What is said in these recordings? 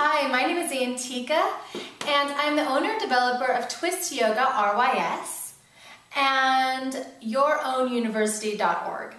Hi, my name is Antiqua, and I'm the owner and developer of Twist Yoga RYS and yourownuniversity.org.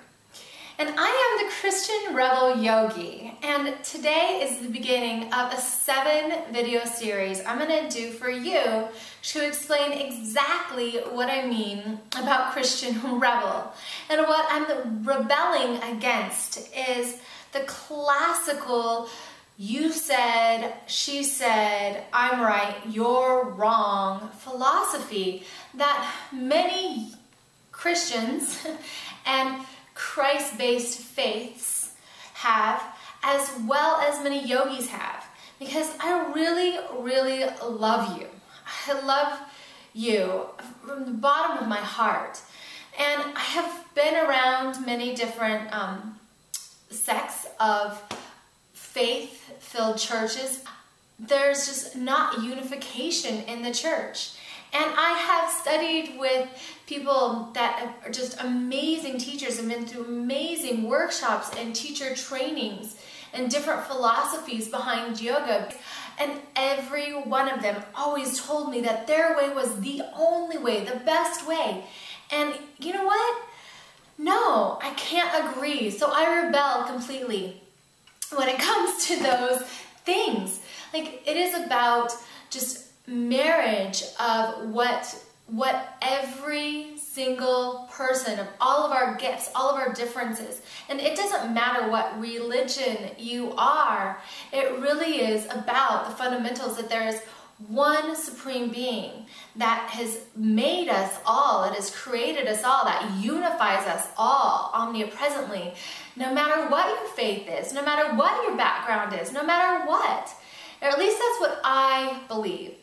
And I am the Christian Rebel Yogi, and today is the beginning of a 7-video series I'm going to do for you to explain exactly what I mean about Christian Rebel. And what I'm rebelling against is the classical "you said, she said, I'm right, you're wrong" philosophy that many Christians and Christ-based faiths have, as well as many yogis have. Because I really, really love you. I love you from the bottom of my heart. And I have been around many different sects of faith-filled churches. There's just not unification in the church. And I have studied with people that are just amazing teachers and been through amazing workshops and teacher trainings and different philosophies behind yoga. And every one of them always told me that their way was the only way, the best way. And you know what? No, I can't agree. So I rebel completely when it comes to those things. Like, it is about just marriage of what every single person, of all of our gifts, all of our differences, and it doesn't matter what religion you are, it really is about the fundamentals that there is one supreme being that has made us all, that has created us all, that unifies us all omnipresently, no matter what your faith is, no matter what your background is, no matter what. Or at least that's what I believe.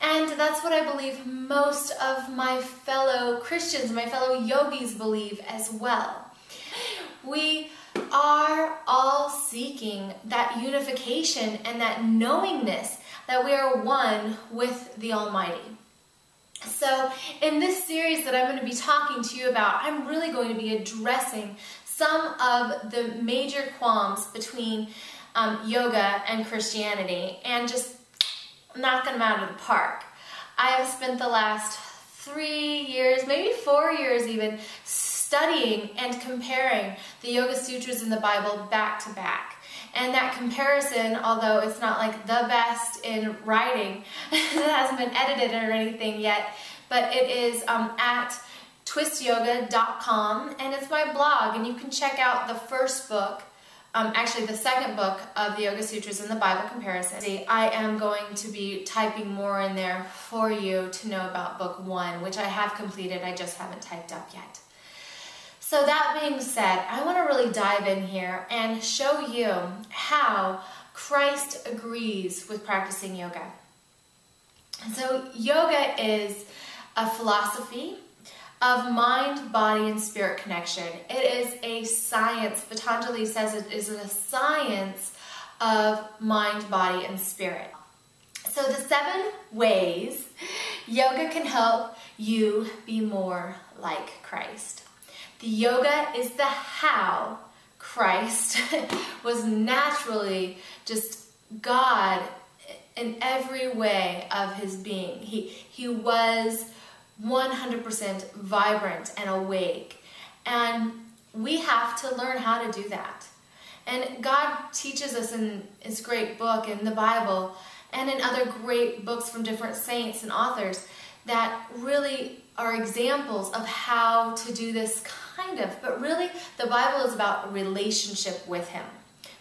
And that's what I believe most of my fellow Christians, my fellow yogis believe as well. We are all seeking that unification and that knowingness that we are one with the Almighty. So in this series that I'm going to be talking to you about, I'm really going to be addressing some of the major qualms between yoga and Christianity and just knocking them out of the park. I have spent the last 3 years, maybe 4 years even, studying and comparing the Yoga Sutras in the Bible back to back. And that comparison, although it's not like the best in writing, it hasn't been edited or anything yet, but it is at twistyoga.com, and it's my blog, and you can check out the first book, actually the second book of the Yoga Sutras in the Bible comparison. See, I am going to be typing more in there for you to know about book 1, which I have completed, I just haven't typed up yet. So that being said, I want to really dive in here and show you how Christ agrees with practicing yoga. So yoga is a philosophy of mind, body, and spirit connection. It is a science. Patanjali says it is a science of mind, body, and spirit. So the 7 ways yoga can help you be more like Christ. The yoga is the how Christ was naturally just God in every way of his being. He was 100% vibrant and awake. And we have to learn how to do that. And God teaches us in his great book, in the Bible, and in other great books from different saints and authors that really are examples of how to do this but really the Bible is about relationship with him.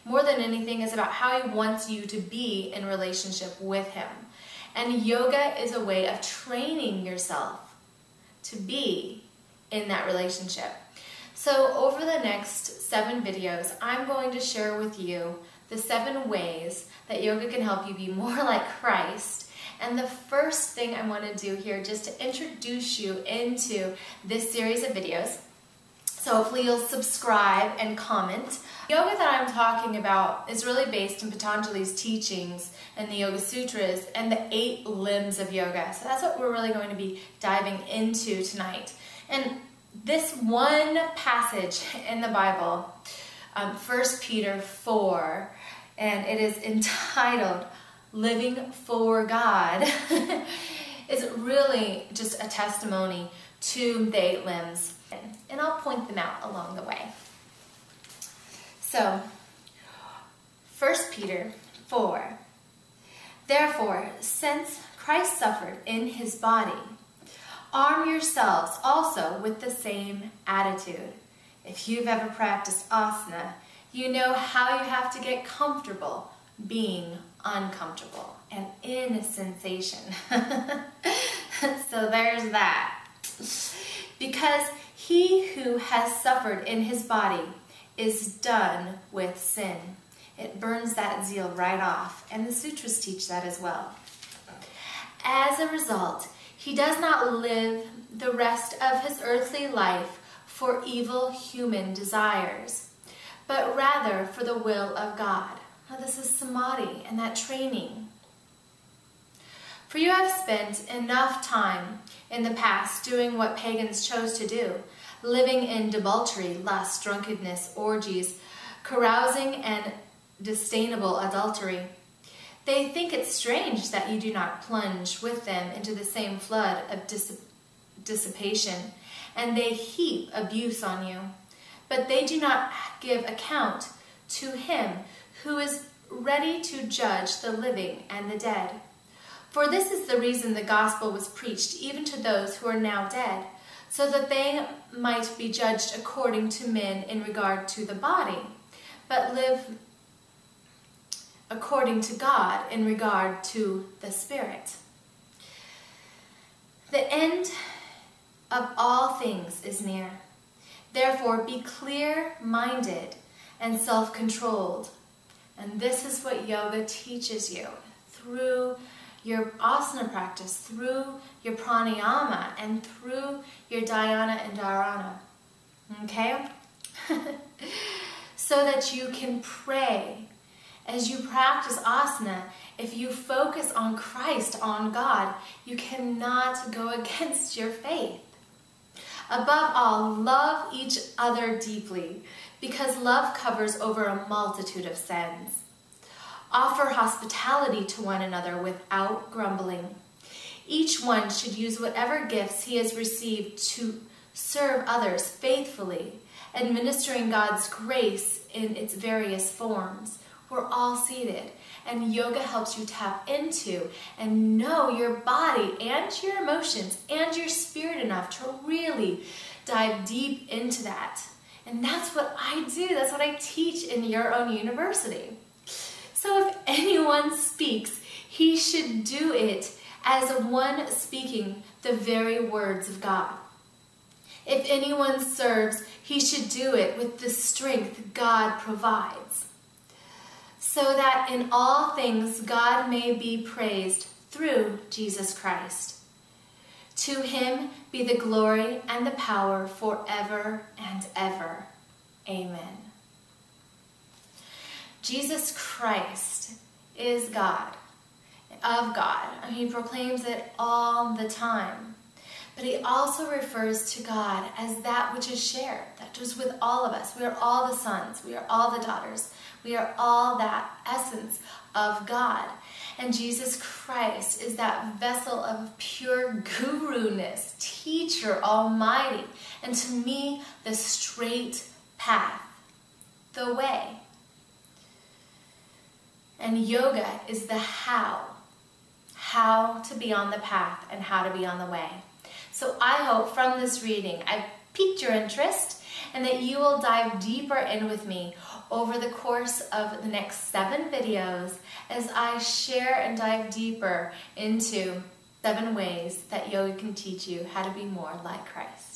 More than anything, is about how he wants you to be in relationship with him. And yoga is a way of training yourself to be in that relationship. So over the next 7 videos, I'm going to share with you the 7 ways that yoga can help you be more like Christ. And the first thing I want to do here, just to introduce you into this series of videos, so hopefully you'll subscribe and comment. Yoga that I'm talking about is really based in Patanjali's teachings and the Yoga Sutras and the 8 limbs of yoga. So that's what we're really going to be diving into tonight. And this one passage in the Bible, 1 Peter 4, and it is entitled, living for God, is really just a testimony to the 8 limbs. And I'll point them out along the way. So, 1 Peter 4. Therefore, since Christ suffered in his body, arm yourselves also with the same attitude. If you've ever practiced asana, you know how you have to get comfortable being uncomfortable and in sensation. So there's that. Because he who has suffered in his body is done with sin. It burns that zeal right off, and the sutras teach that as well. As a result, he does not live the rest of his earthly life for evil human desires, but rather for the will of God. Now this is samadhi and that training. For you have spent enough time in the past doing what pagans chose to do, living in debauchery, lust, drunkenness, orgies, carousing, and disdainable adultery. They think it strange that you do not plunge with them into the same flood of dissipation, and they heap abuse on you. But they do not give account to him who is ready to judge the living and the dead. For this is the reason the gospel was preached even to those who are now dead, so that they might be judged according to men in regard to the body, but live according to God in regard to the spirit. The end of all things is near. Therefore, be clear-minded and self-controlled. And this is what yoga teaches you through your asana practice, through your pranayama, and through your dhyana and dharana. Okay? So that you can pray. As you practice asana, if you focus on Christ, on God, you cannot go against your faith. Above all, love each other deeply, because love covers over a multitude of sins. Offer hospitality to one another without grumbling. Each one should use whatever gifts he has received to serve others faithfully, administering God's grace in its various forms. We're all seated, and yoga helps you tap into and know your body and your emotions and your spirit enough to really dive deep into that. And that's what I do. That's what I teach in your own university. So if anyone speaks, he should do it as one speaking the very words of God. If anyone serves, he should do it with the strength God provides, so that in all things God may be praised through Jesus Christ. To him be the glory and the power forever and ever. Amen. Jesus Christ is God, of God. And he proclaims it all the time. But he also refers to God as that which is shared, that is with all of us. We are all the sons. We are all the daughters. We are all that essence of God. And Jesus Christ is that vessel of pure guru-ness, teacher, almighty, and to me, the straight path, the way. And yoga is the how to be on the path and how to be on the way. So I hope from this reading I've piqued your interest and that you will dive deeper in with me over the course of the next 7 videos as I share and dive deeper into 7 ways that yoga can teach you how to be more like Christ.